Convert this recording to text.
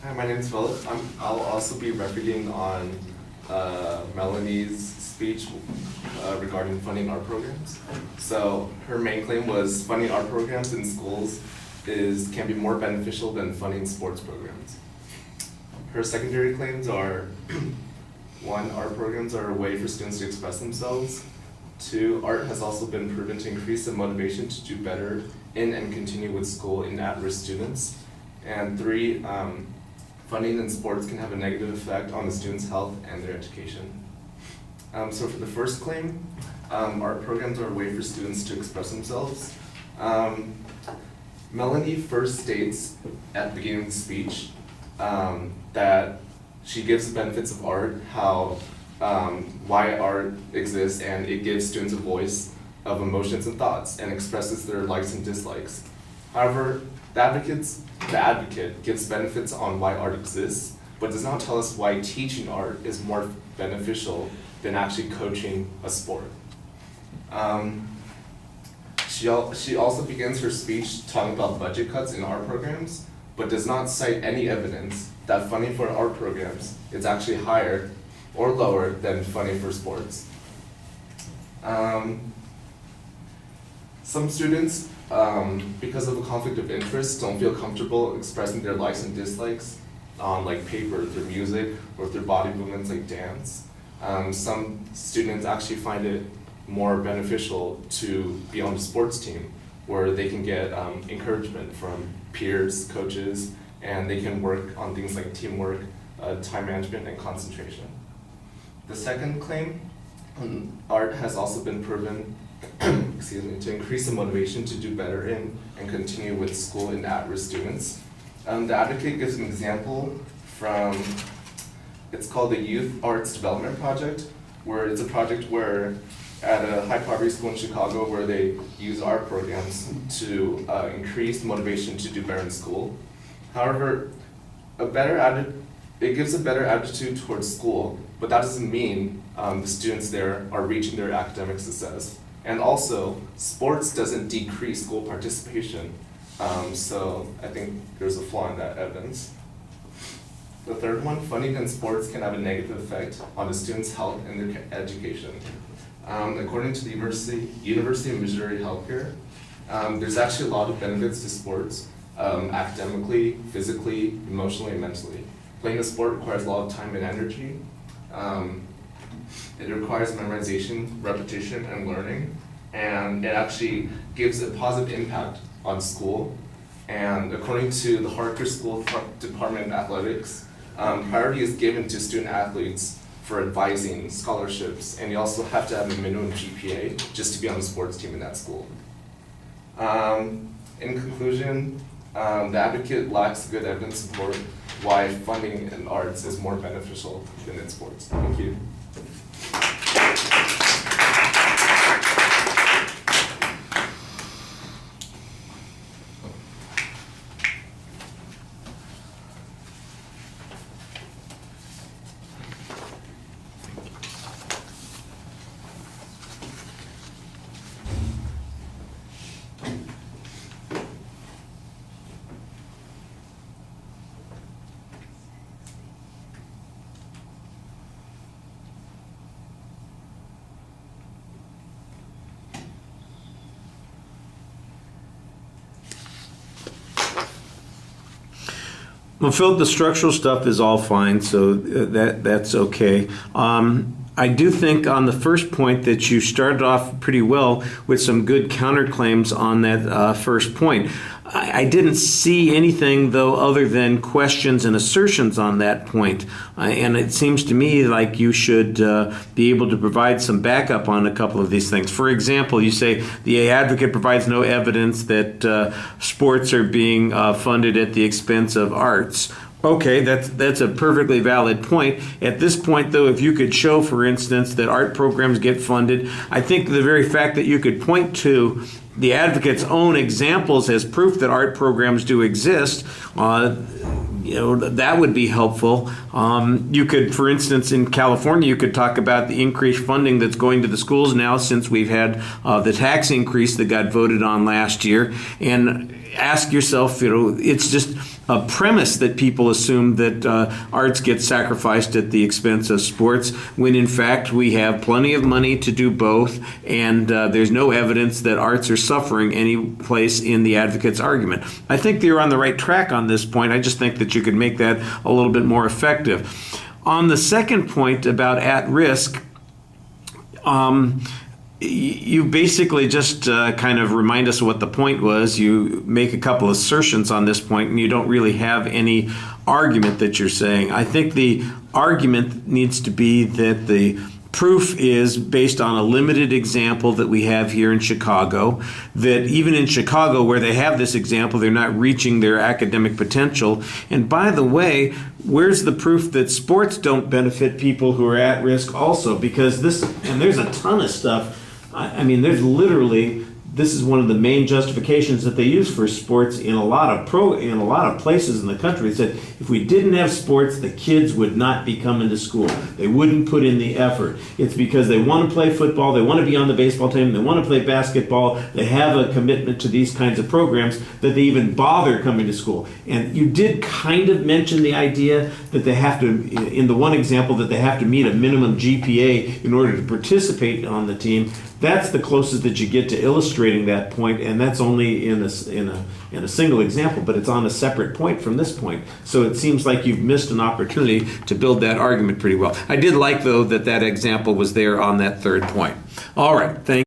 Hi, my name is Phillip. I'll also be refuting on Melanie's speech regarding funding art programs. So her main claim was funding art programs in schools can be more beneficial than funding sports programs. Her secondary claims are, one, art programs are a way for students to express themselves. Two, art has also been proven to increase the motivation to do better in and continue with school in at-risk students. And three, funding in sports can have a negative effect on the students' health and their education. So for the first claim, art programs are a way for students to express themselves. Melanie first states at the beginning of the speech that she gives the benefits of art, why art exists, and it gives students a voice of emotions and thoughts and expresses their likes and dislikes. However, the advocate gives benefits on why art exists, but does not tell us why teaching art is more beneficial than actually coaching a sport. She also begins her speech talking about budget cuts in art programs, but does not cite any evidence that funding for art programs is actually higher or lower than funding for sports. Some students, because of a conflict of interest, don't feel comfortable expressing their likes and dislikes on paper, through music, or through body movements like dance. Some students actually find it more beneficial to be on the sports team, where they can get encouragement from peers, coaches, and they can work on things like teamwork, time management, and concentration. The second claim, art has also been proven to increase the motivation to do better in and continue with school in at-risk students. The advocate gives an example from, it's called the Youth Arts Development Project, where it's a project where at a high poverty school in Chicago where they use art programs to increase motivation to do better in school. However, it gives a better attitude towards school, but that doesn't mean the students there are reaching their academic success. And also, sports doesn't decrease school participation, so I think there's a flaw in that evidence. The third one, funding in sports can have a negative effect on the students' health and their education. According to the University of Missouri Healthcare, there's actually a lot of benefits to sports, academically, physically, emotionally, and mentally. Playing a sport requires a lot of time and energy. It requires memorization, repetition, and learning, and it actually gives a positive impact on school. And according to the Harker School Department of Athletics, priority is given to student athletes for advising, scholarships, and you also have to have a minimum GPA just to be on the sports team in that school. In conclusion, the advocate lacks good evidence to support why funding in arts is more beneficial than in sports. Thank you. Well, Philip, the structural stuff is all fine, so that's okay. I do think on the first point that you started off pretty well with some good counterclaims on that first point. I didn't see anything, though, other than questions and assertions on that point. And it seems to me like you should be able to provide some backup on a couple of these things. For example, you say the advocate provides no evidence that sports are being funded at the expense of arts. Okay, that's a perfectly valid point. At this point, though, if you could show, for instance, that art programs get funded, I think the very fact that you could point to the advocate's own examples as proof that art programs do exist, that would be helpful. You could, for instance, in California, you could talk about the increased funding that's going to the schools now since we've had the tax increase that got voted on last year. And ask yourself, it's just a premise that people assume that arts get sacrificed at the expense of sports, when in fact we have plenty of money to do both, and there's no evidence that arts are suffering any place in the advocate's argument. I think you're on the right track on this point. I just think that you could make that a little bit more effective. On the second point about at risk, you basically just kind of remind us what the point was. You make a couple assertions on this point, and you don't really have any argument that you're saying. I think the argument needs to be that the proof is based on a limited example that we have here in Chicago, that even in Chicago where they have this example, they're not reaching their academic potential. And by the way, where's the proof that sports don't benefit people who are at risk also? Because there's a ton of stuff. I mean, there's literally, this is one of the main justifications that they use for sports in a lot of places in the country. It said if we didn't have sports, the kids would not be coming to school. They wouldn't put in the effort. It's because they want to play football, they want to be on the baseball team, they want to play basketball, they have a commitment to these kinds of programs that they even bother coming to school. And you did kind of mention the idea that they have to, in the one example, that they have to meet a minimum GPA in order to participate on the team. That's the closest that you get to illustrating that point, and that's only in a single example, but it's on a separate point from this point. So it seems like you've missed an opportunity to build that argument pretty well. I did like, though, that example was there on that third point. All right, thank you.